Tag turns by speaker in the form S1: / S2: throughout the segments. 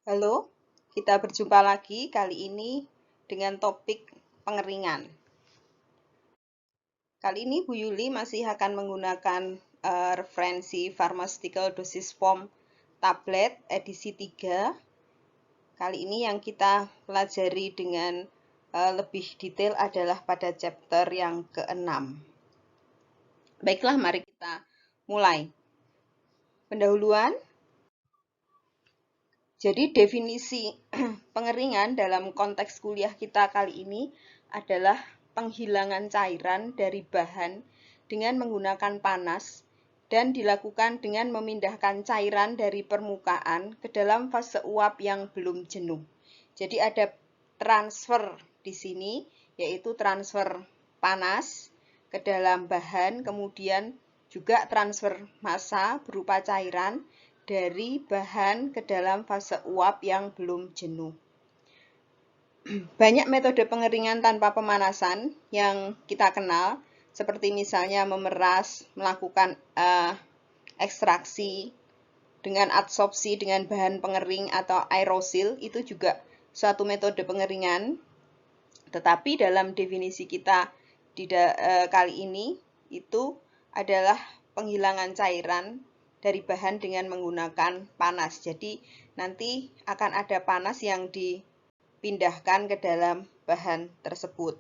S1: Halo, kita berjumpa lagi kali ini dengan topik pengeringan. Kali ini Bu Yuli masih akan menggunakan referensi Pharmaceutical Dosage Form tablet edisi 3. Kali ini yang kita pelajari dengan lebih detail adalah pada chapter yang ke-6. Baiklah, mari kita mulai. Pendahuluan. Jadi definisi pengeringan dalam konteks kuliah kita kali ini adalah penghilangan cairan dari bahan dengan menggunakan panas dan dilakukan dengan memindahkan cairan dari permukaan ke dalam fase uap yang belum jenuh. Jadi ada transfer di sini, yaitu transfer panas ke dalam bahan, kemudian juga transfer massa berupa cairan dari bahan ke dalam fase uap yang belum jenuh. Banyak metode pengeringan tanpa pemanasan yang kita kenal, seperti misalnya memeras, melakukan ekstraksi dengan adsorpsi dengan bahan pengering atau aerosil, itu juga suatu metode pengeringan. Tetapi dalam definisi kita kali ini, itu adalah penghilangan cairan dari bahan dengan menggunakan panas. Jadi nanti akan ada panas yang dipindahkan ke dalam bahan tersebut.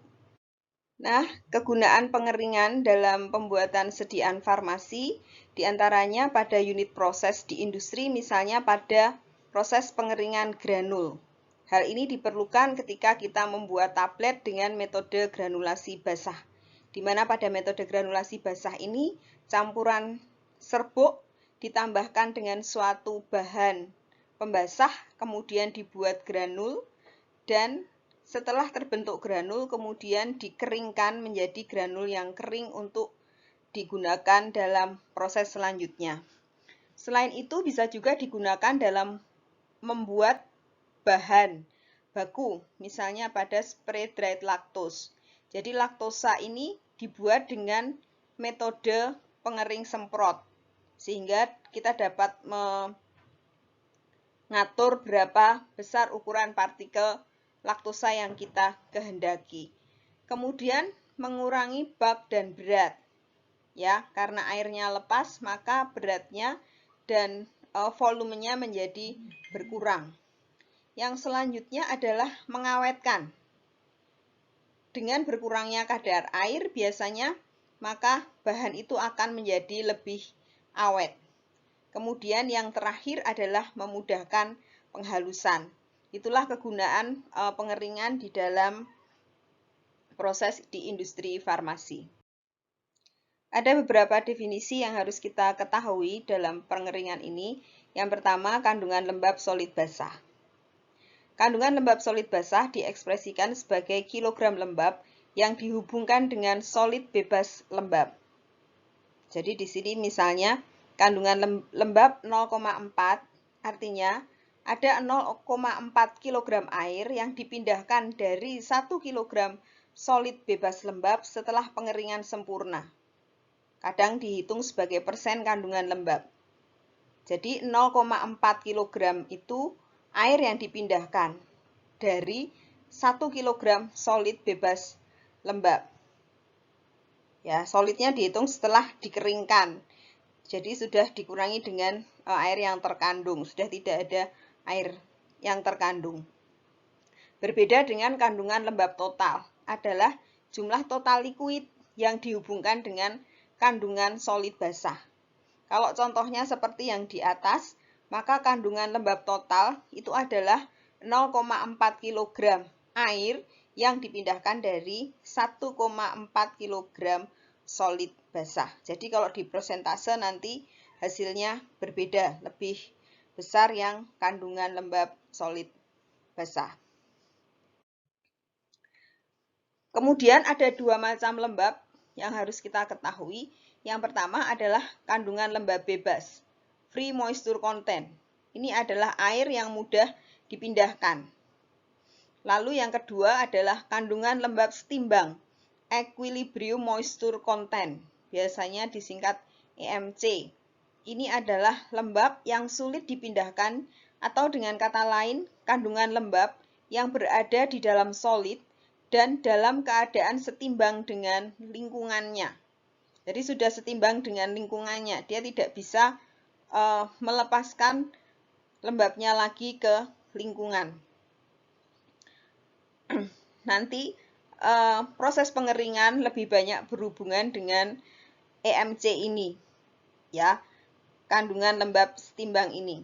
S1: Nah, kegunaan pengeringan dalam pembuatan sediaan farmasi diantaranya pada unit proses di industri, misalnya pada proses pengeringan granul. Hal ini diperlukan ketika kita membuat tablet dengan metode granulasi basah, di mana pada metode granulasi basah ini campuran serbuk ditambahkan dengan suatu bahan pembasah, kemudian dibuat granul, dan setelah terbentuk granul kemudian dikeringkan menjadi granul yang kering untuk digunakan dalam proses selanjutnya. Selain itu bisa juga digunakan dalam membuat bahan baku, misalnya pada spray dried lactose. Jadi laktosa ini dibuat dengan metode pengering semprot, sehingga kita dapat mengatur berapa besar ukuran partikel laktosa yang kita kehendaki. Kemudian mengurangi bak dan berat. Ya, karena airnya lepas, maka beratnya dan volumenya menjadi berkurang. Yang selanjutnya adalah mengawetkan. Dengan berkurangnya kadar air biasanya, maka bahan itu akan menjadi lebih awet. Kemudian yang terakhir adalah memudahkan penghalusan. Itulah kegunaan pengeringan di dalam proses di industri farmasi. Ada beberapa definisi yang harus kita ketahui dalam pengeringan ini. Yang pertama, kandungan lembab solid basah. Kandungan lembab solid basah diekspresikan sebagai kilogram lembab yang dihubungkan dengan solid bebas lembab. Jadi di sini misalnya kandungan lembab 0,4, artinya ada 0,4 kg air yang dipindahkan dari 1 kg solid bebas lembab setelah pengeringan sempurna. Kadang dihitung sebagai persen kandungan lembab. Jadi 0,4 kg itu air yang dipindahkan dari 1 kg solid bebas lembab. Ya, solidnya dihitung setelah dikeringkan. Jadi sudah dikurangi dengan air yang terkandung, sudah tidak ada air yang terkandung. Berbeda dengan kandungan lembab total, adalah jumlah total liquid yang dihubungkan dengan kandungan solid basah. Kalau contohnya seperti yang di atas, maka kandungan lembab total itu adalah 0,4 kg air yang dipindahkan dari 1,4 kg solid basah. Jadi kalau di persentase nanti hasilnya berbeda, lebih besar yang kandungan lembab solid basah. Kemudian ada dua macam lembab yang harus kita ketahui. Yang pertama adalah kandungan lembab bebas, free moisture content. Ini adalah air yang mudah dipindahkan. Lalu yang kedua adalah kandungan lembab setimbang, equilibrium moisture content, biasanya disingkat EMC. Ini adalah lembab yang sulit dipindahkan atau dengan kata lain, kandungan lembab yang berada di dalam solid dan dalam keadaan setimbang dengan lingkungannya. Jadi sudah setimbang dengan lingkungannya, dia tidak bisa melepaskan lembabnya lagi ke lingkungan. Nanti proses pengeringan lebih banyak berhubungan dengan EMC ini, ya, kandungan lembab setimbang ini.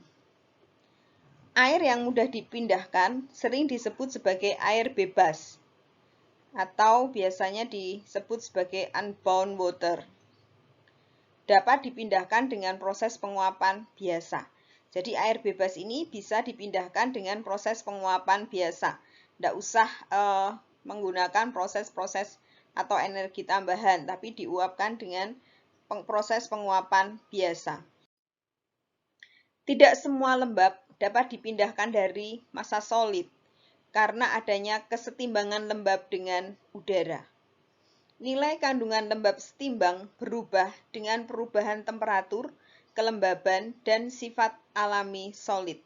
S1: Air yang mudah dipindahkan sering disebut sebagai air bebas, atau biasanya disebut sebagai unbound water. Dapat dipindahkan dengan proses penguapan biasa. Jadi air bebas ini bisa dipindahkan dengan proses penguapan biasa. Tidak usah menggunakan proses-proses atau energi tambahan, tapi diuapkan dengan proses penguapan biasa. Tidak semua lembab dapat dipindahkan dari massa solid karena adanya kesetimbangan lembab dengan udara. Nilai kandungan lembab setimbang berubah dengan perubahan temperatur, kelembaban, dan sifat alami solid.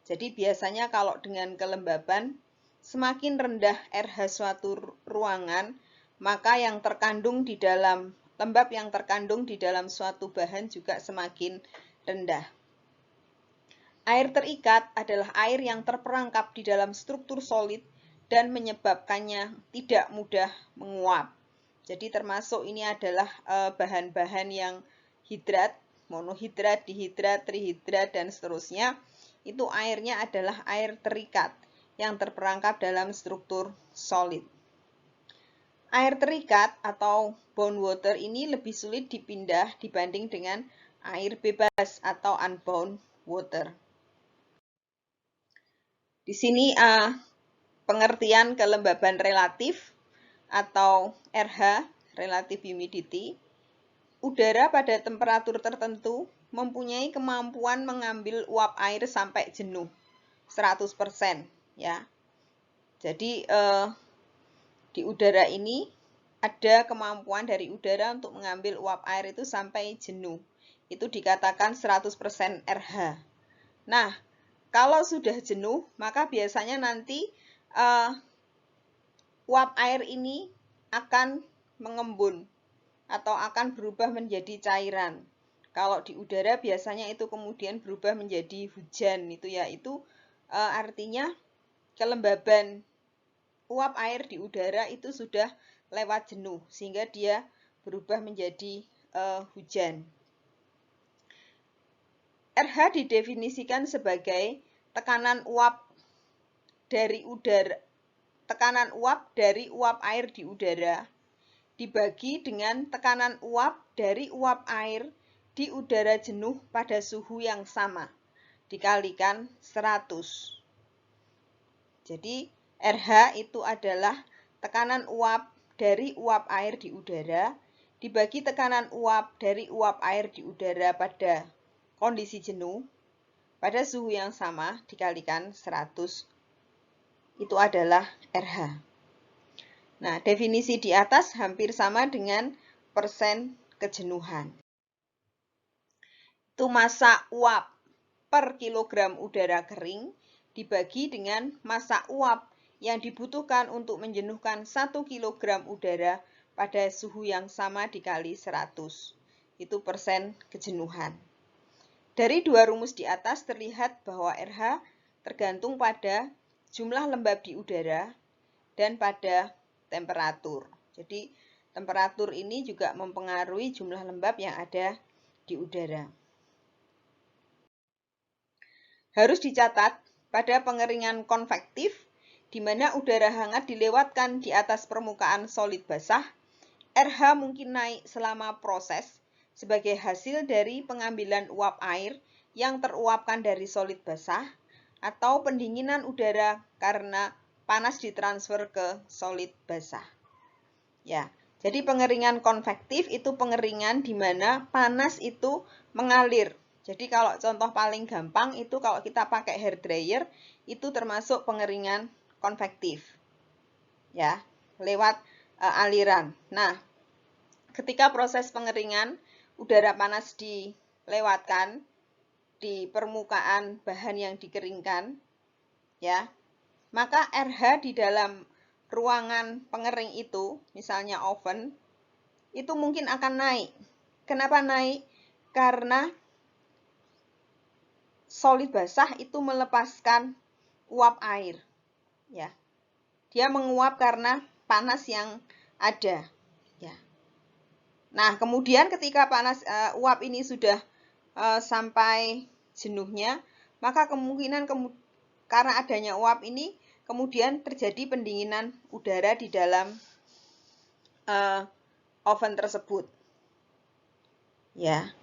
S1: Jadi biasanya kalau dengan kelembaban, semakin rendah RH suatu ruangan, maka yang terkandung di dalam lembab yang terkandung di dalam suatu bahan juga semakin rendah. Air terikat adalah air yang terperangkap di dalam struktur solid dan menyebabkannya tidak mudah menguap. Jadi termasuk ini adalah bahan-bahan yang hidrat, monohidrat, dihidrat, trihidrat, dan seterusnya. Itu airnya adalah air terikat yang terperangkap dalam struktur solid. Air terikat atau bound water ini lebih sulit dipindah dibanding dengan air bebas atau unbound water. Di sini pengertian kelembaban relatif atau RH, relative humidity. Udara pada temperatur tertentu mempunyai kemampuan mengambil uap air sampai jenuh, 100%, ya. Jadi di udara ini ada kemampuan dari udara untuk mengambil uap air itu sampai jenuh. Itu dikatakan 100% RH. Nah, kalau sudah jenuh, maka biasanya nanti uap air ini akan mengembun atau akan berubah menjadi cairan. Kalau di udara biasanya itu kemudian berubah menjadi hujan, itu artinya kelembaban uap air di udara itu sudah lewat jenuh sehingga dia berubah menjadi hujan. RH didefinisikan sebagai tekanan uap dari uap air di udara dibagi dengan tekanan uap dari uap air di udara jenuh pada suhu yang sama dikalikan 100. Jadi RH itu adalah tekanan uap dari uap air di udara dibagi tekanan uap dari uap air di udara pada kondisi jenuh pada suhu yang sama dikalikan 100. Itu adalah RH. Nah, definisi di atas hampir sama dengan persen kejenuhan. Itu massa uap per kilogram udara kering dibagi dengan massa uap yang dibutuhkan untuk menjenuhkan 1 kilogram udara pada suhu yang sama dikali 100. Itu persen kejenuhan. Dari dua rumus di atas terlihat bahwa RH tergantung pada jumlah lembab di udara dan pada temperatur. Jadi temperatur ini juga mempengaruhi jumlah lembab yang ada di udara. Harus dicatat pada pengeringan konvektif, di mana udara hangat dilewatkan di atas permukaan solid basah, RH mungkin naik selama proses sebagai hasil dari pengambilan uap air yang teruapkan dari solid basah atau pendinginan udara karena panas ditransfer ke solid basah. Ya, jadi pengeringan konvektif itu pengeringan di mana panas itu mengalir. Jadi kalau contoh paling gampang itu kalau kita pakai hair dryer itu termasuk pengeringan konvektif. Ya, lewat aliran. Nah, ketika proses pengeringan udara panas dilewatkan di permukaan bahan yang dikeringkan, ya, maka RH di dalam ruangan pengering itu, misalnya oven, itu mungkin akan naik. Kenapa naik? Karena solid basah itu melepaskan uap air, ya. Dia menguap karena panas yang ada, ya. Nah, kemudian ketika uap ini sudah sampai jenuhnya, maka kemungkinan karena adanya uap ini kemudian terjadi pendinginan udara di dalam oven tersebut. Ya.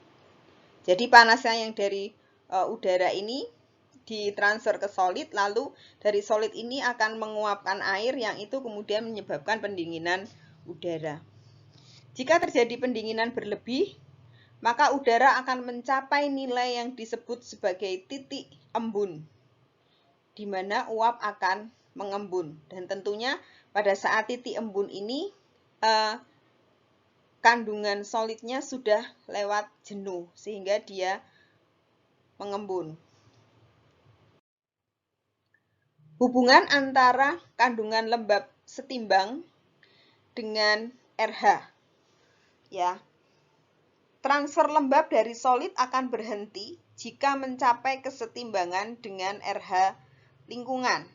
S1: Jadi panasnya yang dari udara ini ditransfer ke solid, lalu dari solid ini akan menguapkan air yang itu kemudian menyebabkan pendinginan udara. Jika terjadi pendinginan berlebih, maka udara akan mencapai nilai yang disebut sebagai titik embun, di mana uap akan mengembun. Dan tentunya pada saat titik embun ini, kandungan solidnya sudah lewat jenuh, sehingga dia mengembun. Hubungan antara kandungan lembab setimbang dengan RH, ya. Transfer lembab dari solid akan berhenti jika mencapai kesetimbangan dengan RH lingkungan.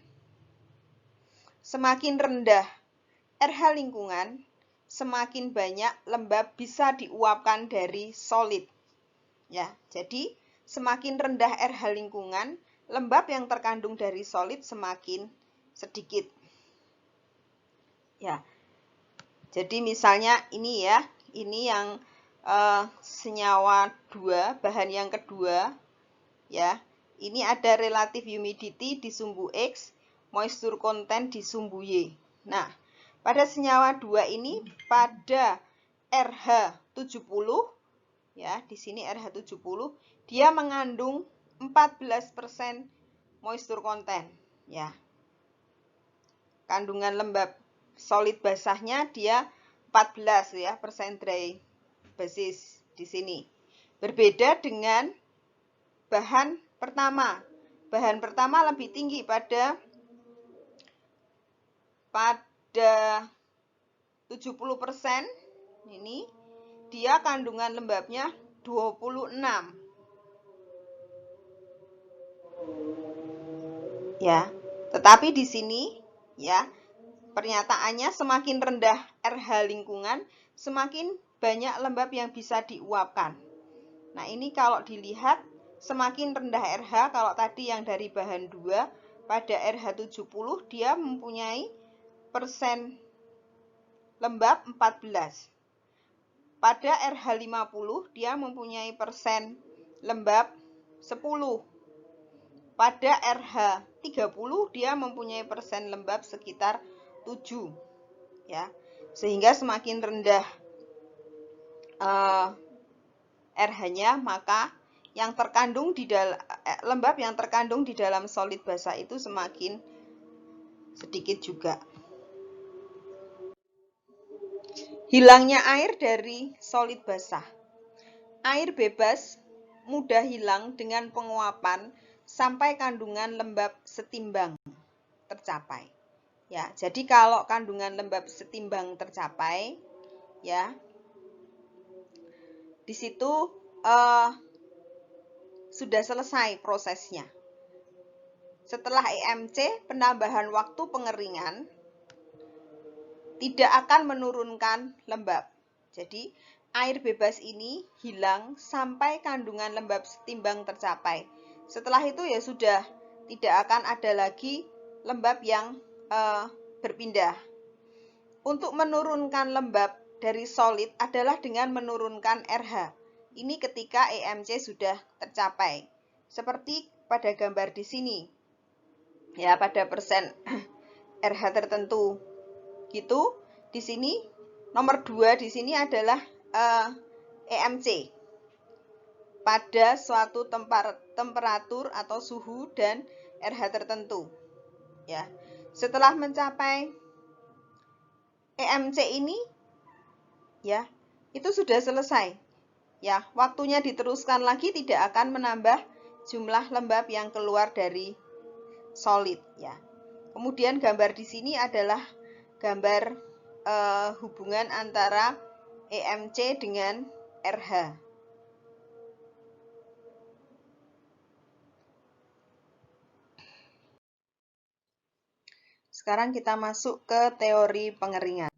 S1: Semakin rendah RH lingkungan, semakin banyak lembab bisa diuapkan dari solid. Ya, jadi semakin rendah RH lingkungan, lembab yang terkandung dari solid semakin sedikit. Ya. Jadi misalnya ini ya, ini yang senyawa 2, bahan yang kedua, ya. Ini ada relative humidity di sumbu X, moisture content di sumbu Y. Nah, pada senyawa 2 ini pada RH 70, ya, di sini RH 70, dia mengandung 14% moisture content, ya. Kandungan lembab solid basahnya dia 14 ya, persen dry basis di sini. Berbeda dengan bahan pertama. Bahan pertama lebih tinggi pada 70%. Ini dia kandungan lembabnya 26. Ya, tetapi di sini ya, pernyataannya semakin rendah RH lingkungan, semakin banyak lembab yang bisa diuapkan. Nah, ini kalau dilihat semakin rendah RH, kalau tadi yang dari bahan 2 pada RH 70 dia mempunyai persen lembab 14. Pada RH 50 dia mempunyai persen lembab 10. Pada RH 30 dia mempunyai persen lembab sekitar 7. Ya. Sehingga semakin rendah RH-nya, maka yang terkandung di dalam lembab yang terkandung di dalam solid basah itu semakin sedikit juga. Hilangnya air dari solid basah. Air bebas mudah hilang dengan penguapan sampai kandungan lembab setimbang tercapai. Ya, jadi kalau kandungan lembab setimbang tercapai, ya, di situ sudah selesai prosesnya. Setelah EMC, penambahan waktu pengeringan tidak akan menurunkan lembab. Jadi, air bebas ini hilang sampai kandungan lembab setimbang tercapai. Setelah itu ya sudah tidak akan ada lagi lembab yang berpindah. Untuk menurunkan lembab dari solid adalah dengan menurunkan RH. Ini ketika EMC sudah tercapai. Seperti pada gambar di sini. Ya, pada persen RH tertentu. Gitu. Di sini nomor 2 di sini adalah EMC. Pada suatu temperatur atau suhu dan RH tertentu. Ya. Setelah mencapai EMC ini, ya, itu sudah selesai. Ya, waktunya diteruskan lagi tidak akan menambah jumlah lembab yang keluar dari solid ya. Kemudian gambar di sini adalah gambar hubungan antara EMC dengan RH. Sekarang kita masuk ke teori pengeringan.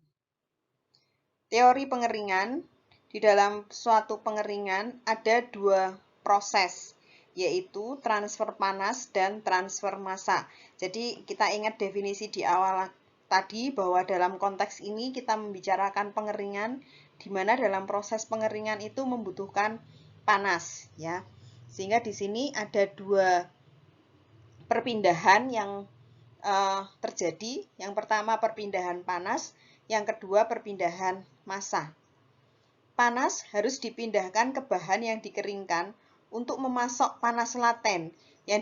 S1: Teori pengeringan, di dalam suatu pengeringan ada dua proses, yaitu transfer panas dan transfer massa. Jadi kita ingat definisi di awal tadi bahwa dalam konteks ini kita membicarakan pengeringan, di mana dalam proses pengeringan itu membutuhkan panas, ya. Sehingga di sini ada dua perpindahan yang terjadi. Yang pertama perpindahan panas, yang kedua perpindahan massa. Panas harus dipindahkan ke bahan yang dikeringkan untuk memasok panas laten yang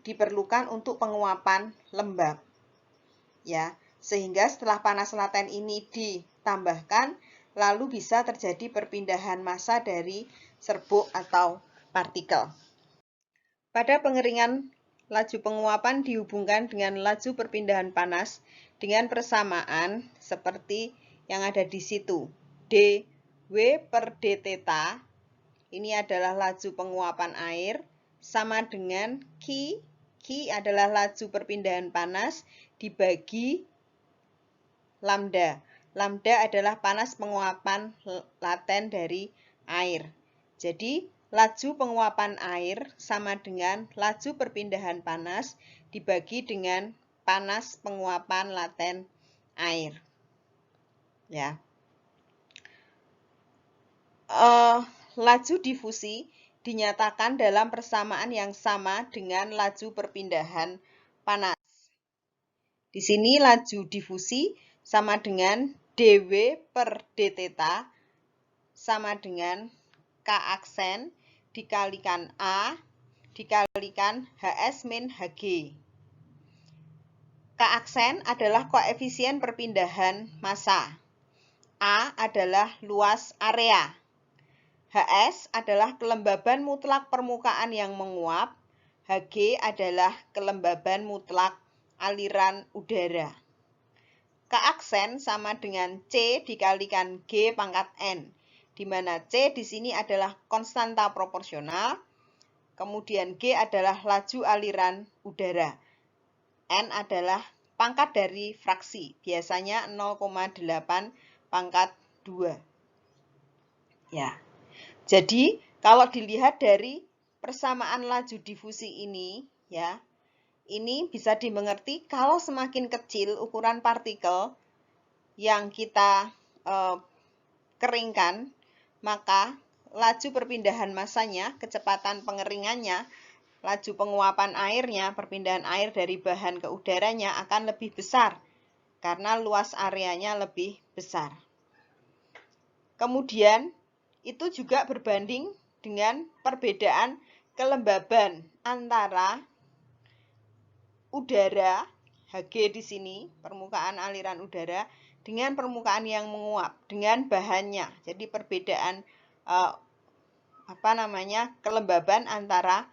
S1: diperlukan untuk penguapan lembab. Ya, sehingga setelah panas laten ini ditambahkan, lalu bisa terjadi perpindahan massa dari serbuk atau partikel. Pada pengeringan, laju penguapan dihubungkan dengan laju perpindahan panas dengan persamaan seperti yang ada di situ. dW per d theta, ini adalah laju penguapan air, sama dengan Q adalah laju perpindahan panas, dibagi lambda. Lambda adalah panas penguapan laten dari air. Jadi, laju penguapan air sama dengan laju perpindahan panas dibagi dengan panas penguapan laten air. Ya. Laju difusi dinyatakan dalam persamaan yang sama dengan laju perpindahan panas. Di sini laju difusi sama dengan dW per d theta sama dengan K aksen dikalikan A dikalikan HS min HG. K aksen adalah koefisien perpindahan massa. A adalah luas area. HS adalah kelembaban mutlak permukaan yang menguap. HG adalah kelembaban mutlak aliran udara. K aksen sama dengan C dikalikan G pangkat N, di mana C di sini adalah konstanta proporsional, kemudian G adalah laju aliran udara. N adalah pangkat dari fraksi, biasanya 0,8 pangkat 2. Ya. Jadi, kalau dilihat dari persamaan laju difusi ini, ya, ini bisa dimengerti kalau semakin kecil ukuran partikel yang kita keringkan, maka laju perpindahan massanya, kecepatan pengeringannya, laju penguapan airnya, perpindahan air dari bahan ke udaranya akan lebih besar karena luas areanya lebih besar. Kemudian, itu juga berbanding dengan perbedaan kelembaban antara udara, Hg di sini, permukaan aliran udara, dengan permukaan yang menguap, dengan bahannya. Jadi perbedaan kelembaban antara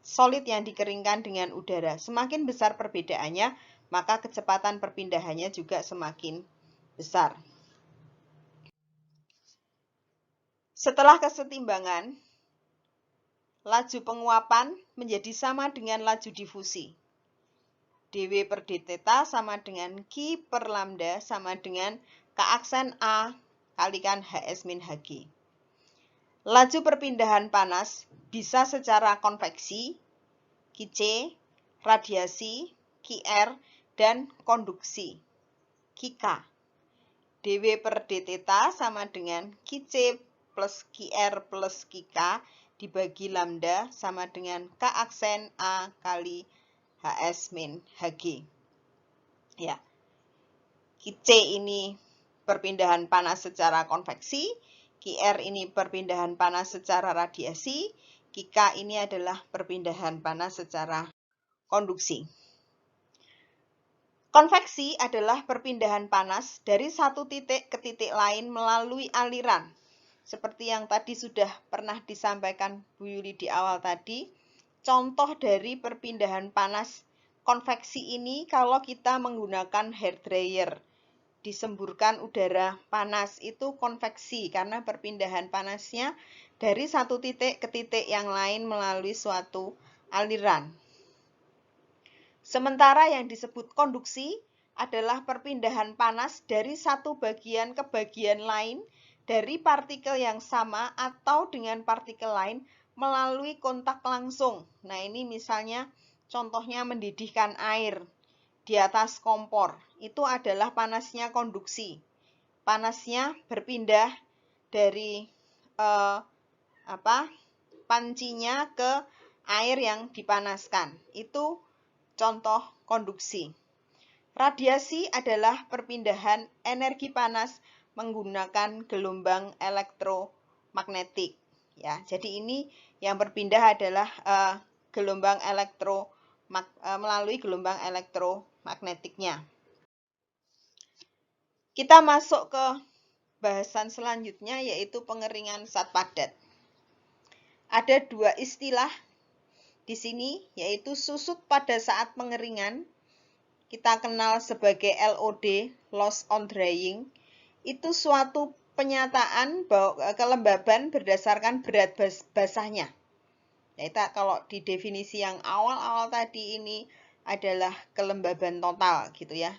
S1: solid yang dikeringkan dengan udara. Semakin besar perbedaannya, maka kecepatan perpindahannya juga semakin besar. Setelah kesetimbangan, laju penguapan menjadi sama dengan laju difusi. dW per d theta sama dengan Q per lambda sama dengan K aksen A kalikan HS min HG. Laju perpindahan panas bisa secara konveksi, QC, radiasi, QR, dan konduksi, QK. dW per d theta sama dengan QC plus QR plus QK dibagi lambda sama dengan K aksen A kali HS min HG. Ya. QC ini perpindahan panas secara konveksi, QR ini perpindahan panas secara radiasi, QK ini adalah perpindahan panas secara konduksi. Konveksi adalah perpindahan panas dari satu titik ke titik lain melalui aliran seperti yang tadi sudah pernah disampaikan Bu Yuli di awal tadi, contoh dari perpindahan panas konveksi ini kalau kita menggunakan hair dryer, disemburkan udara panas, itu konveksi karena perpindahan panasnya dari satu titik ke titik yang lain melalui suatu aliran. Sementara yang disebut konduksi adalah perpindahan panas dari satu bagian ke bagian lain dari partikel yang sama atau dengan partikel lain melalui kontak langsung. Nah, ini misalnya contohnya mendidihkan air di atas kompor. Itu adalah panasnya konduksi. Panasnya berpindah dari pancinya ke air yang dipanaskan. Itu contoh konduksi. Radiasi adalah perpindahan energi panas menggunakan gelombang elektromagnetik. Ya, jadi ini yang berpindah adalah gelombang melalui gelombang elektromagnetiknya. Kita masuk ke bahasan selanjutnya, yaitu pengeringan zat padat. Ada dua istilah di sini, yaitu susut pada saat pengeringan, kita kenal sebagai LOD, loss on drying. Itu suatu penyataan bahwa kelembaban berdasarkan berat basahnya. Yaitu kalau di definisi yang awal-awal tadi ini adalah kelembaban total gitu ya.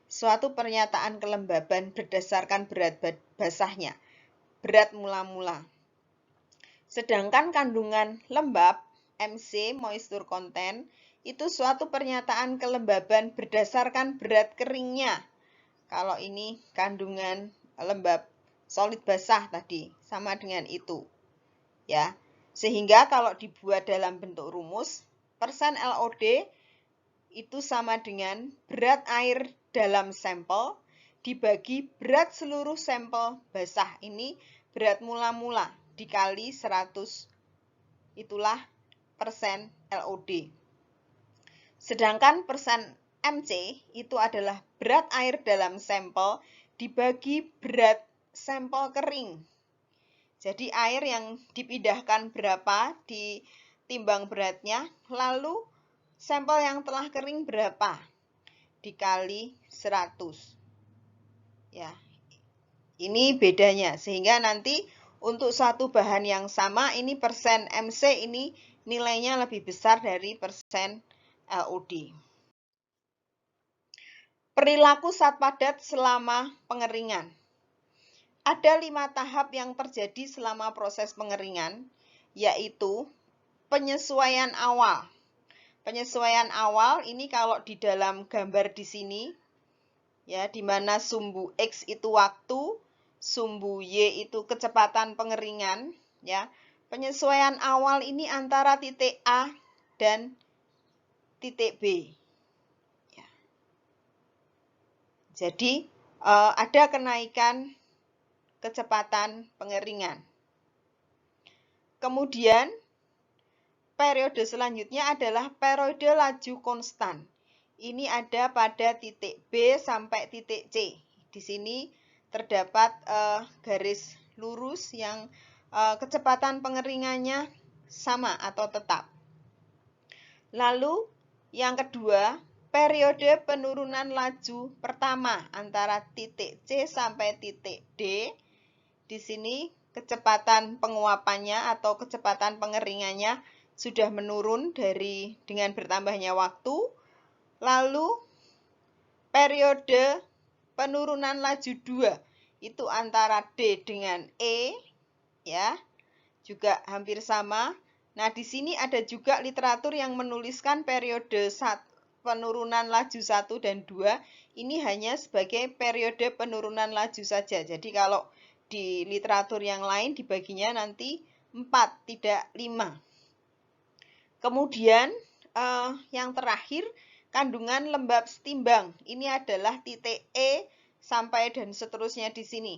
S1: Suatu pernyataan kelembaban berdasarkan berat basahnya, berat mula-mula. Sedangkan kandungan lembab, MC, moisture content, itu suatu pernyataan kelembaban berdasarkan berat keringnya. Kalau ini kandungan lembab solid basah tadi, sama dengan itu. Ya. Sehingga kalau dibuat dalam bentuk rumus, persen LOD itu sama dengan berat air dalam sampel dibagi berat seluruh sampel basah. Ini berat mula-mula dikali 100, itulah persen LOD. Sedangkan persen MC itu adalah berat air dalam sampel dibagi berat sampel kering. Jadi air yang dipindahkan berapa ditimbang beratnya, lalu sampel yang telah kering berapa dikali 100. Ya. Ini bedanya, sehingga nanti untuk satu bahan yang sama, ini persen MC ini nilainya lebih besar dari persen LOD. Perilaku zat padat selama pengeringan. Ada 5 tahap yang terjadi selama proses pengeringan, yaitu penyesuaian awal. Penyesuaian awal ini kalau di dalam gambar di sini, ya, di mana sumbu X itu waktu, sumbu Y itu kecepatan pengeringan, ya. Penyesuaian awal ini antara titik A dan titik B. Ya. Jadi ada kenaikan kecepatan pengeringan. Kemudian periode selanjutnya adalah periode laju konstan. Ini ada pada titik B sampai titik C. Di sini terdapat garis lurus yang kecepatan pengeringannya sama atau tetap. Lalu yang kedua, periode penurunan laju pertama antara titik C sampai titik D. Di sini kecepatan penguapannya atau kecepatan pengeringannya sudah menurun dengan bertambahnya waktu. Lalu periode penurunan laju 2 itu antara D dengan E, ya, juga hampir sama. Nah, di sini ada juga literatur yang menuliskan periode penurunan laju 1 dan 2 ini hanya sebagai periode penurunan laju saja. Jadi kalau di literatur yang lain dibaginya nanti 4, tidak 5. Kemudian yang terakhir, kandungan lembab setimbang. Ini adalah titik E sampai dan seterusnya di sini.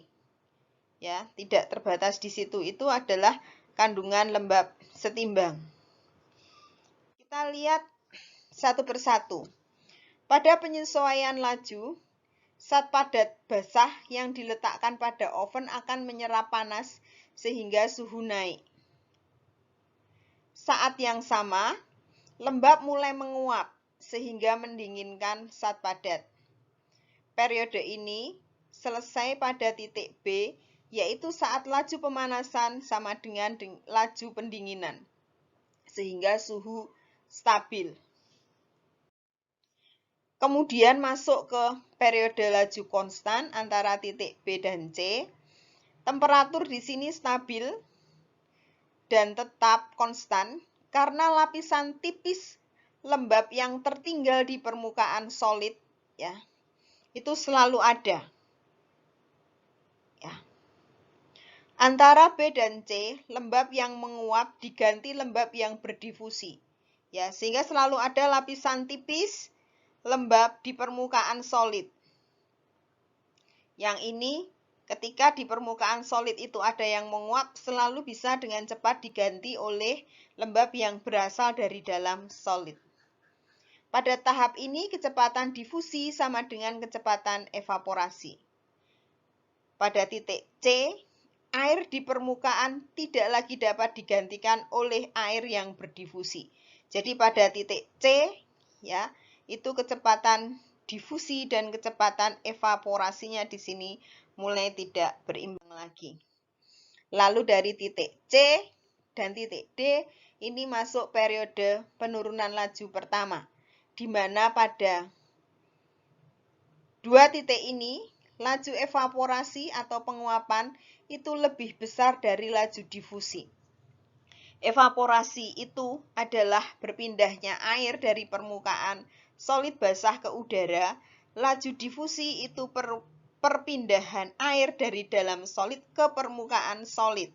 S1: Ya, tidak terbatas di situ. Itu adalah kandungan lembab setimbang. Kita lihat satu persatu. Pada penyesuaian laju, zat padat basah yang diletakkan pada oven akan menyerap panas sehingga suhu naik. Saat yang sama, lembab mulai menguap sehingga mendinginkan zat padat. Periode ini selesai pada titik B, yaitu saat laju pemanasan sama dengan laju pendinginan, sehingga suhu stabil. Kemudian masuk ke periode laju konstan antara titik B dan C. Temperatur di sini stabil dan tetap konstan karena lapisan tipis lembab yang tertinggal di permukaan solid ya, itu selalu ada. Ya. Antara B dan C, lembab yang menguap diganti lembab yang berdifusi. Ya, sehingga selalu ada lapisan tipis lembab di permukaan solid. Yang ini ketika di permukaan solid itu ada yang menguap, selalu bisa dengan cepat diganti oleh lembab yang berasal dari dalam solid. Pada tahap ini kecepatan difusi sama dengan kecepatan evaporasi. Pada titik C, air di permukaan tidak lagi dapat digantikan oleh air yang berdifusi. Jadi pada titik C, ya, itu kecepatan difusi dan kecepatan evaporasinya di sini mulai tidak berimbang lagi. Lalu dari titik C dan titik D ini masuk periode penurunan laju pertama, di mana pada dua titik ini laju evaporasi atau penguapan itu lebih besar dari laju difusi. Evaporasi itu adalah berpindahnya air dari permukaan solid basah ke udara. Laju difusi itu perpindahan air dari dalam solid ke permukaan solid.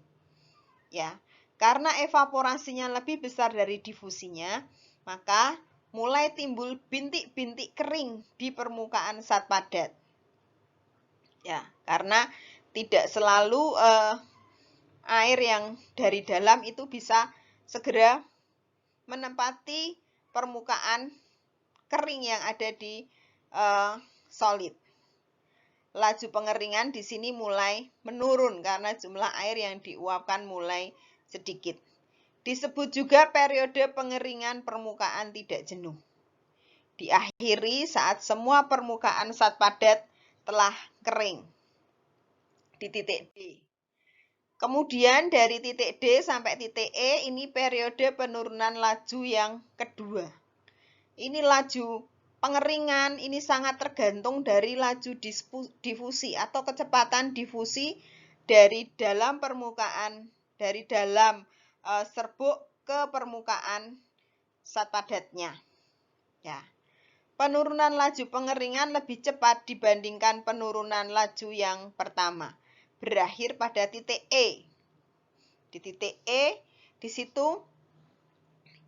S1: Ya, karena evaporasinya lebih besar dari difusinya, maka mulai timbul bintik-bintik kering di permukaan zat padat. Ya, karena tidak selalu air yang dari dalam itu bisa segera menempati permukaan kering yang ada di solid. Laju pengeringan di sini mulai menurun karena jumlah air yang diuapkan mulai sedikit. Disebut juga periode pengeringan permukaan tidak jenuh. Diakhiri saat semua permukaan zat padat telah kering di titik D. Kemudian dari titik D sampai titik E ini periode penurunan laju yang kedua. Ini laju pengeringan, ini sangat tergantung dari laju difusi atau kecepatan difusi dari dalam permukaan, dari dalam serbuk ke permukaan zat padatnya. Ya. Penurunan laju pengeringan lebih cepat dibandingkan penurunan laju yang pertama. Berakhir pada titik E. Di titik E, di situ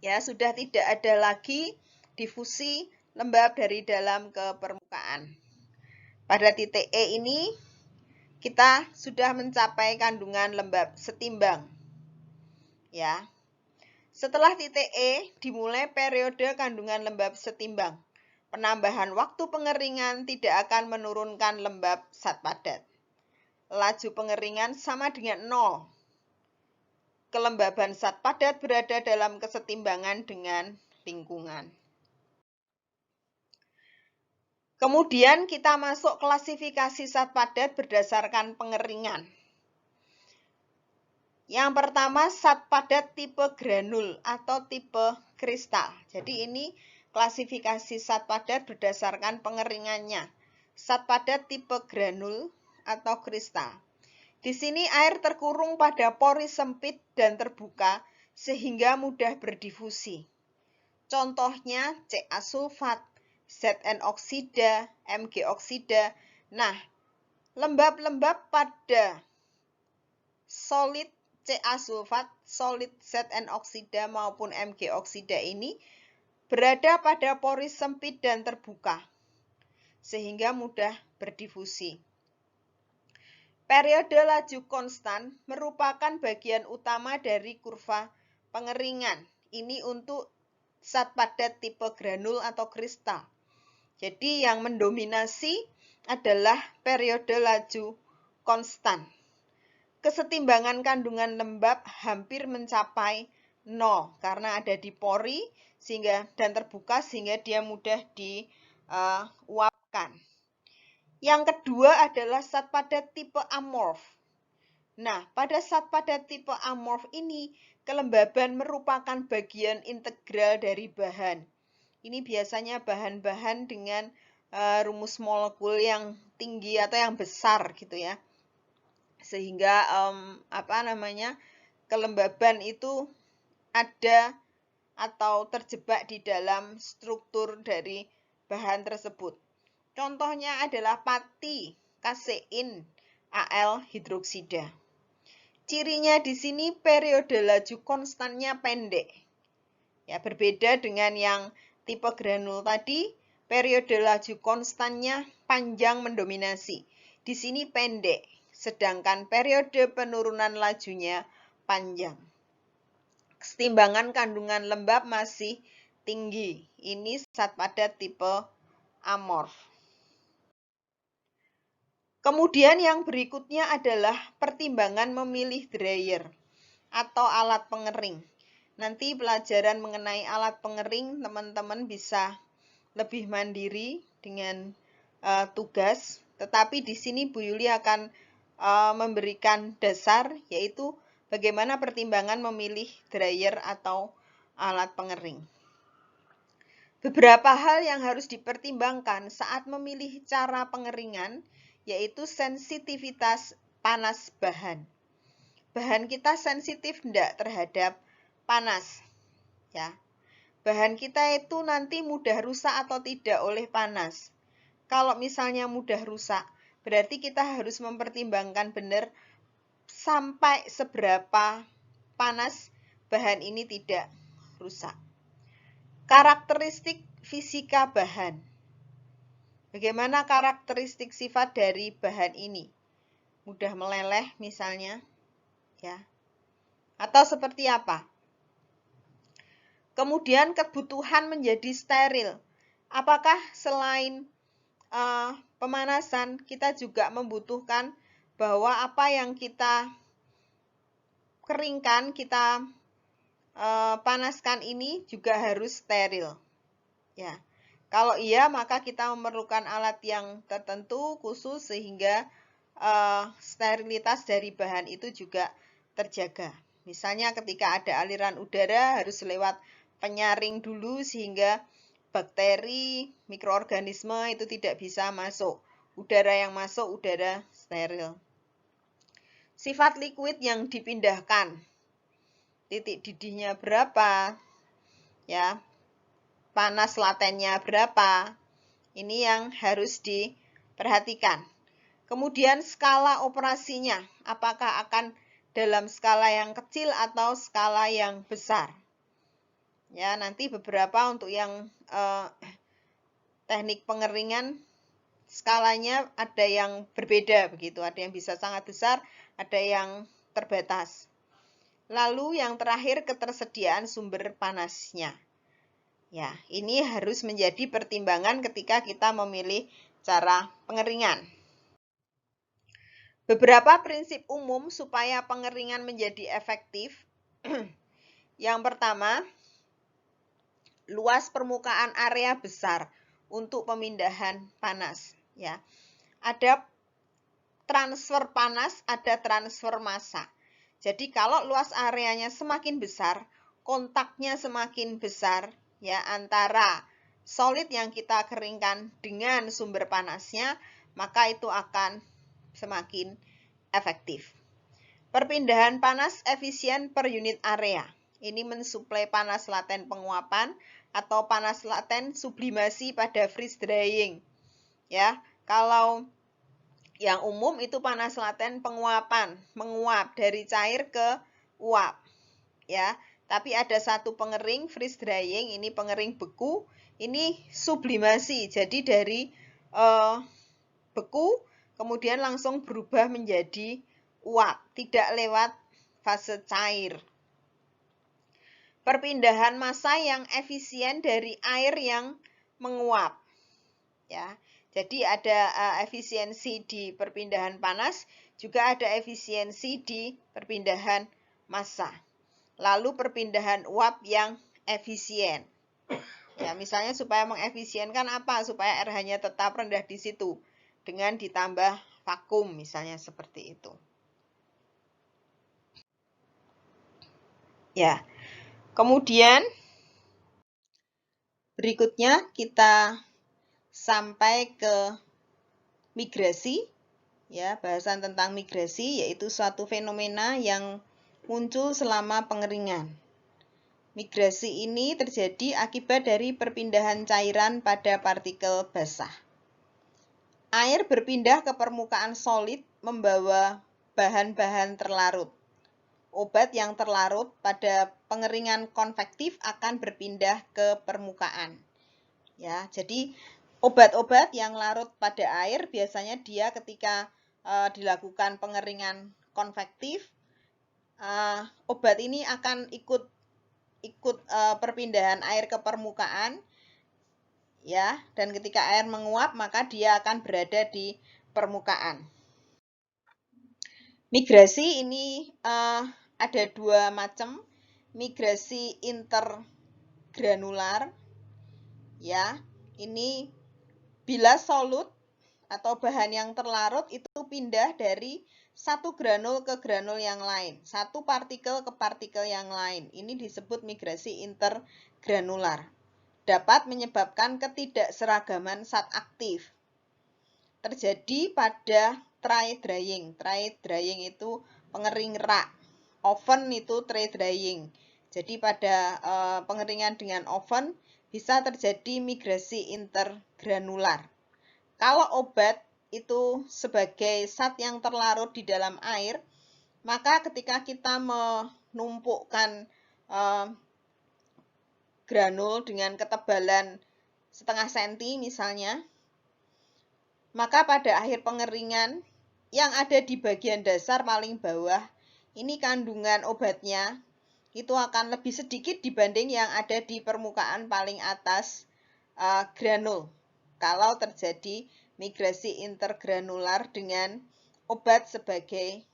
S1: ya sudah tidak ada lagi difusi lembab dari dalam ke permukaan. Pada titik E ini kita sudah mencapai kandungan lembab setimbang. Ya. Setelah titik E dimulai periode kandungan lembab setimbang. Penambahan waktu pengeringan tidak akan menurunkan lembab zat padat. Laju pengeringan sama dengan 0. Kelembaban zat padat berada dalam kesetimbangan dengan lingkungan. Kemudian kita masuk klasifikasi zat padat berdasarkan pengeringan. Yang pertama zat padat tipe granul atau tipe kristal. Jadi ini klasifikasi zat padat berdasarkan pengeringannya. Zat padat tipe granul atau kristal. Di sini air terkurung pada pori sempit dan terbuka sehingga mudah berdifusi. Contohnya Ca sulfat, Zn oksida, Mg oksida. Nah, lembab-lembab pada solid Ca sulfat, solid Zn oksida maupun Mg oksida ini berada pada pori sempit dan terbuka sehingga mudah berdifusi. Periode laju konstan merupakan bagian utama dari kurva pengeringan. Ini untuk zat padat tipe granul atau kristal. Jadi yang mendominasi adalah periode laju konstan. kesetimbangan kandungan lembab hampir mencapai 0 karena ada di pori dan terbuka sehingga dia mudah diuapkan. Yang kedua adalah zat padat tipe amorf. Nah, pada zat padat tipe amorf ini, kelembaban merupakan bagian integral dari bahan. Ini biasanya bahan-bahan dengan rumus molekul yang tinggi atau yang besar gitu ya. Sehingga kelembaban itu ada atau terjebak di dalam struktur dari bahan tersebut. Contohnya adalah pati, kasein, Al hidroksida. Cirinya di sini periode laju konstannya pendek. Ya, berbeda dengan yang tipe granul tadi, periode laju konstannya panjang mendominasi. Di sini pendek, sedangkan periode penurunan lajunya panjang. Kesetimbangan kandungan lembab masih tinggi. Ini zat padat tipe amorf. Kemudian yang berikutnya adalah pertimbangan memilih dryer atau alat pengering. Nanti pelajaran mengenai alat pengering teman-teman bisa lebih mandiri dengan tugas. Tetapi di sini Bu Yuli akan memberikan dasar, yaitu bagaimana pertimbangan memilih dryer atau alat pengering. Beberapa hal yang harus dipertimbangkan saat memilih cara pengeringan, yaitu sensitivitas panas bahan. Bahan kita sensitif enggak terhadap panas? Ya. Bahan kita itu nanti mudah rusak atau tidak oleh panas. Kalau misalnya mudah rusak, berarti kita harus mempertimbangkan benar sampai seberapa panas bahan ini tidak rusak. Karakteristik fisika bahan. Bagaimana karakteristik sifat dari bahan ini? Mudah meleleh misalnya, ya. Atau seperti apa? Kemudian kebutuhan menjadi steril. Apakah selain pemanasan, kita juga membutuhkan bahwa apa yang kita keringkan, kita panaskan ini juga harus steril. Ya. Kalau iya, maka kita memerlukan alat yang tertentu khusus sehingga sterilitas dari bahan itu juga terjaga. Misalnya ketika ada aliran udara harus lewat penyaring dulu sehingga bakteri, mikroorganisme itu tidak bisa masuk. Udara yang masuk udara steril. Sifat liquid yang dipindahkan. Titik didihnya berapa? Ya. Panas latennya berapa? Ini yang harus diperhatikan. Kemudian skala operasinya, apakah akan dalam skala yang kecil atau skala yang besar? Ya, nanti beberapa untuk yang teknik pengeringan skalanya ada yang berbeda begitu, ada yang bisa sangat besar, ada yang terbatas. Lalu yang terakhir ketersediaan sumber panasnya. Ya, ini harus menjadi pertimbangan ketika kita memilih cara pengeringan. Beberapa prinsip umum supaya pengeringan menjadi efektif. Yang pertama, luas permukaan area besar untuk pemindahan panas. Ya, ada transfer panas, ada transfer massa. Jadi kalau luas areanya semakin besar, kontaknya semakin besar ya antara solid yang kita keringkan dengan sumber panasnya, maka itu akan semakin efektif. Perpindahan panas efisien per unit area. Ini mensuplai panas laten penguapan atau panas laten sublimasi pada freeze drying. Ya, kalau yang umum itu panas laten penguapan, menguap dari cair ke uap. Ya, tapi ada satu pengering freeze drying, ini pengering beku, ini sublimasi. Jadi dari beku kemudian langsung berubah menjadi uap, tidak lewat fase cair. Perpindahan massa yang efisien dari air yang menguap. Ya. Jadi ada efisiensi di perpindahan panas, juga ada efisiensi di perpindahan massa. Lalu perpindahan uap yang efisien. Ya, misalnya supaya mengefisienkan apa? Supaya RH-nya tetap rendah di situ dengan ditambah vakum misalnya seperti itu. Ya. Kemudian berikutnya kita sampai ke migrasi. Ya, bahasan tentang migrasi yaitu suatu fenomena yang muncul selama pengeringan. Migrasi ini terjadi akibat dari perpindahan cairan pada partikel basah. Air berpindah ke permukaan solid membawa bahan-bahan terlarut. Obat yang terlarut pada pengeringan konvektif akan berpindah ke permukaan. Ya, jadi obat-obat yang larut pada air biasanya dia ketika dilakukan pengeringan konvektif, obat ini akan ikut perpindahan air ke permukaan, ya, dan ketika air menguap maka dia akan berada di permukaan. Migrasi ini ada dua macam, migrasi intergranular, ya, ini bila solut atau bahan yang terlarut itu pindah dari satu granul ke granul yang lain, satu partikel ke partikel yang lain. Ini disebut migrasi intergranular. Dapat menyebabkan ketidakseragaman zat aktif. Terjadi pada tray drying. Tray drying itu pengering rak. Oven itu tray drying. Jadi pada pengeringan dengan oven bisa terjadi migrasi intergranular. Kalau obat itu sebagai zat yang terlarut di dalam air, maka ketika kita menumpukkan granul dengan ketebalan setengah senti misalnya, maka pada akhir pengeringan yang ada di bagian dasar paling bawah, ini kandungan obatnya itu akan lebih sedikit dibanding yang ada di permukaan paling atas granul. Kalau terjadi migrasi intergranular dengan obat sebagai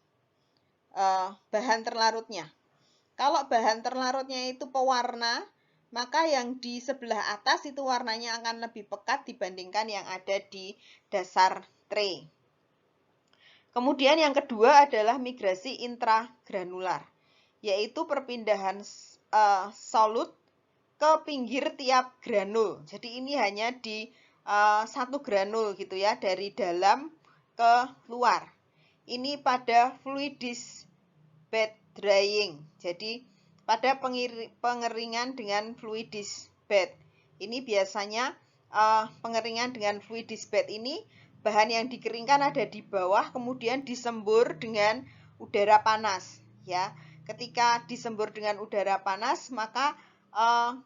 S1: bahan terlarutnya. Kalau bahan terlarutnya itu pewarna, maka yang di sebelah atas itu warnanya akan lebih pekat dibandingkan yang ada di dasar tray. Kemudian yang kedua adalah migrasi intragranular, yaitu perpindahan solut ke pinggir tiap granul. Jadi ini hanya di satu granul gitu ya, dari dalam ke luar. Ini pada fluidis bed drying. Jadi pada pengeringan dengan fluidis bed. Ini biasanya pengeringan dengan fluidis bed ini bahan yang dikeringkan ada di bawah, kemudian disembur dengan udara panas. Ya, ketika disembur dengan udara panas, maka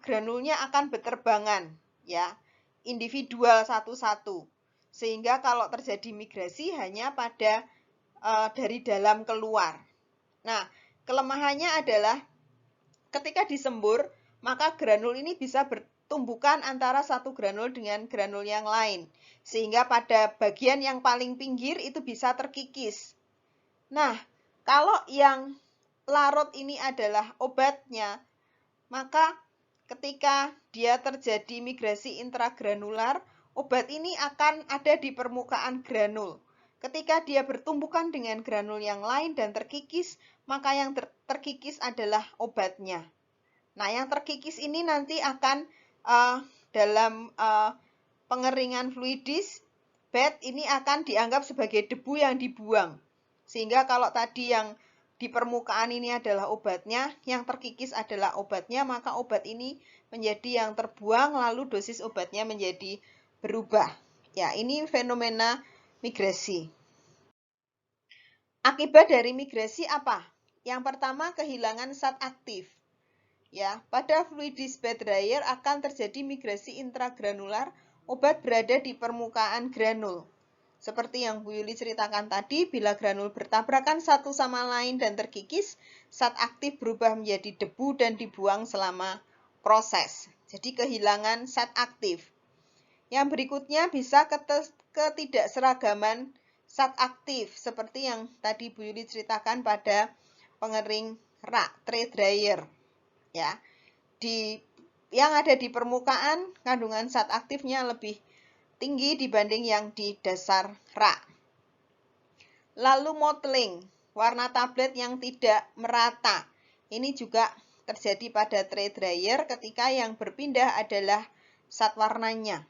S1: granulnya akan berterbangan, ya, individual satu-satu. Sehingga kalau terjadi migrasi hanya pada dari dalam keluar. Nah, kelemahannya adalah ketika disembur, maka granul ini bisa bertumbukan antara satu granul dengan granul yang lain. Sehingga pada bagian yang paling pinggir itu bisa terkikis. Nah, kalau yang larut ini adalah obatnya, maka ketika dia terjadi migrasi intragranular, obat ini akan ada di permukaan granul. Ketika dia bertumbukan dengan granul yang lain dan terkikis, maka yang terkikis adalah obatnya. Nah, yang terkikis ini nanti akan dalam pengeringan fluidis bed ini akan dianggap sebagai debu yang dibuang. Sehingga kalau tadi yang di permukaan ini adalah obatnya, yang terkikis adalah obatnya, maka obat ini menjadi yang terbuang, lalu dosis obatnya menjadi berubah. Ya, ini fenomena migrasi. Akibat dari migrasi apa? Yang pertama, kehilangan zat aktif. Ya, pada fluidis bed dryer akan terjadi migrasi intragranular, obat berada di permukaan granul. Seperti yang Bu Yuli ceritakan tadi, bila granul bertabrakan satu sama lain dan terkikis, zat aktif berubah menjadi debu dan dibuang selama proses. Jadi kehilangan zat aktif. Yang berikutnya bisa ketidakseragaman zat aktif seperti yang tadi Bu Yuli ceritakan pada pengering rak tray dryer ya. Yang ada di permukaan kandungan zat aktifnya lebih tinggi dibanding yang di dasar rak. Lalu mottling, warna tablet yang tidak merata. Ini juga terjadi pada tray dryer ketika yang berpindah adalah zat warnanya.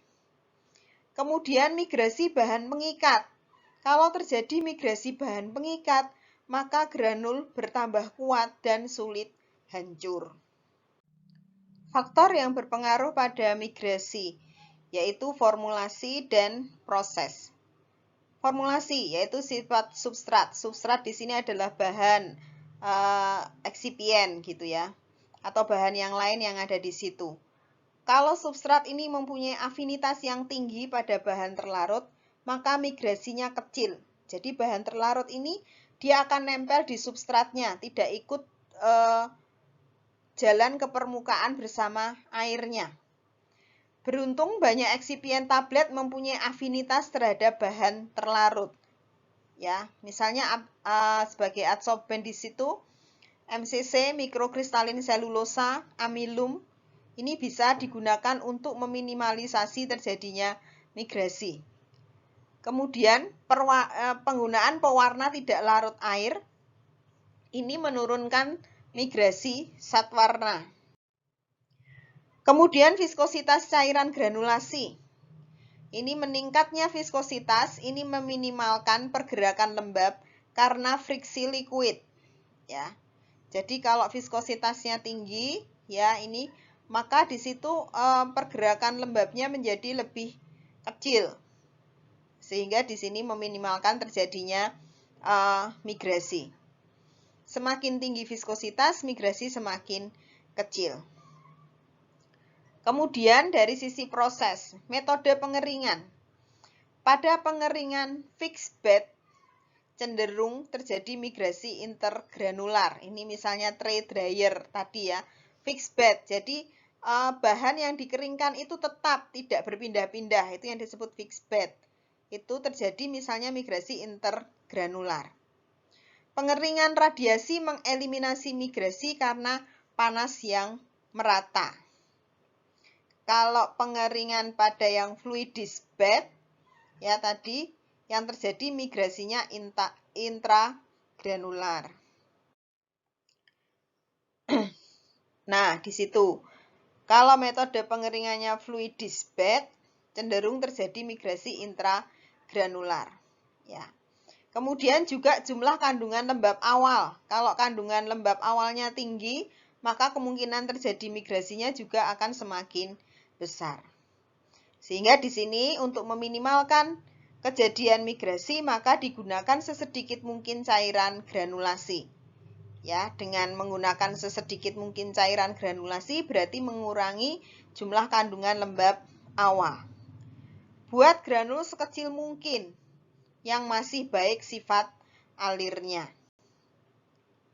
S1: Kemudian migrasi bahan pengikat. Kalau terjadi migrasi bahan pengikat, maka granul bertambah kuat dan sulit hancur. Faktor yang berpengaruh pada migrasi yaitu formulasi dan proses. Formulasi yaitu sifat substrat. Substrat di sini adalah bahan eksipien gitu ya, atau bahan yang lain yang ada di situ. Kalau substrat ini mempunyai afinitas yang tinggi pada bahan terlarut, maka migrasinya kecil. Jadi bahan terlarut ini dia akan nempel di substratnya, tidak ikut jalan ke permukaan bersama airnya. Beruntung banyak eksipien tablet mempunyai afinitas terhadap bahan terlarut. Ya, misalnya sebagai adsorben di situ MCC, mikrokristalin selulosa, amilum, ini bisa digunakan untuk meminimalisasi terjadinya migrasi. Kemudian penggunaan pewarna tidak larut air ini menurunkan migrasi zat warna. Kemudian viskositas cairan granulasi. Ini meningkatnya viskositas, ini meminimalkan pergerakan lembab karena friksi liquid. Ya. Jadi kalau viskositasnya tinggi, ya ini maka di situ pergerakan lembabnya menjadi lebih kecil. Sehingga di sini meminimalkan terjadinya migrasi. Semakin tinggi viskositas, migrasi semakin kecil. Kemudian dari sisi proses, metode pengeringan. Pada pengeringan fixed bed, cenderung terjadi migrasi intergranular. Ini misalnya tray dryer tadi ya, fixed bed. Jadi bahan yang dikeringkan itu tetap tidak berpindah-pindah, itu yang disebut fixed bed. Itu terjadi misalnya migrasi intergranular. Pengeringan radiasi mengeliminasi migrasi karena panas yang merata. Kalau pengeringan pada yang fluidis bed, ya tadi yang terjadi migrasinya intragranular. Nah, di situ. Kalau metode pengeringannya fluidis bed, cenderung terjadi migrasi intragranular. Ya. Kemudian juga jumlah kandungan lembab awal. Kalau kandungan lembab awalnya tinggi, maka kemungkinan terjadi migrasinya juga akan semakin besar. Sehingga di sini untuk meminimalkan kejadian migrasi, maka digunakan sesedikit mungkin cairan granulasi. Ya, dengan menggunakan sesedikit mungkin cairan granulasi berarti mengurangi jumlah kandungan lembab awal. Buat granul sekecil mungkin yang masih baik sifat alirnya.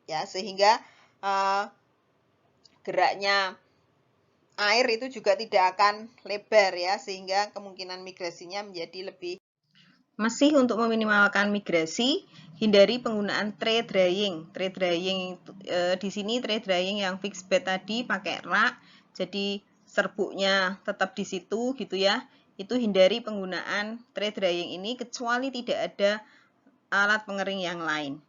S1: Ya, sehingga geraknya air itu juga tidak akan lebar ya, sehingga kemungkinan migrasinya menjadi lebih. Masih untuk meminimalkan migrasi, hindari penggunaan tray drying. Tray drying di sini tray drying yang fixed bed tadi pakai rak, jadi serbuknya tetap di situ gitu ya. Itu hindari penggunaan tray drying ini kecuali tidak ada alat pengering yang lain.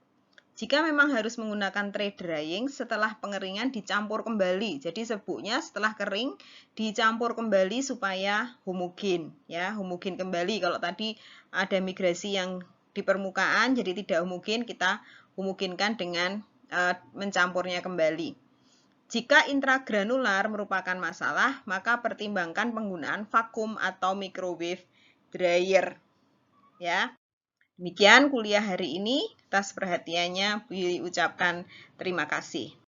S1: Jika memang harus menggunakan tray drying, setelah pengeringan dicampur kembali. Jadi serbuknya setelah kering dicampur kembali supaya homogen, ya, homogen kembali. Kalau tadi ada migrasi yang di permukaan jadi tidak homogen, kita homogenkan dengan mencampurnya kembali. Jika intragranular merupakan masalah, maka pertimbangkan penggunaan vakum atau microwave dryer. Ya. Demikian kuliah hari ini. Atas perhatiannya, Bu Yuli ucapkan terima kasih.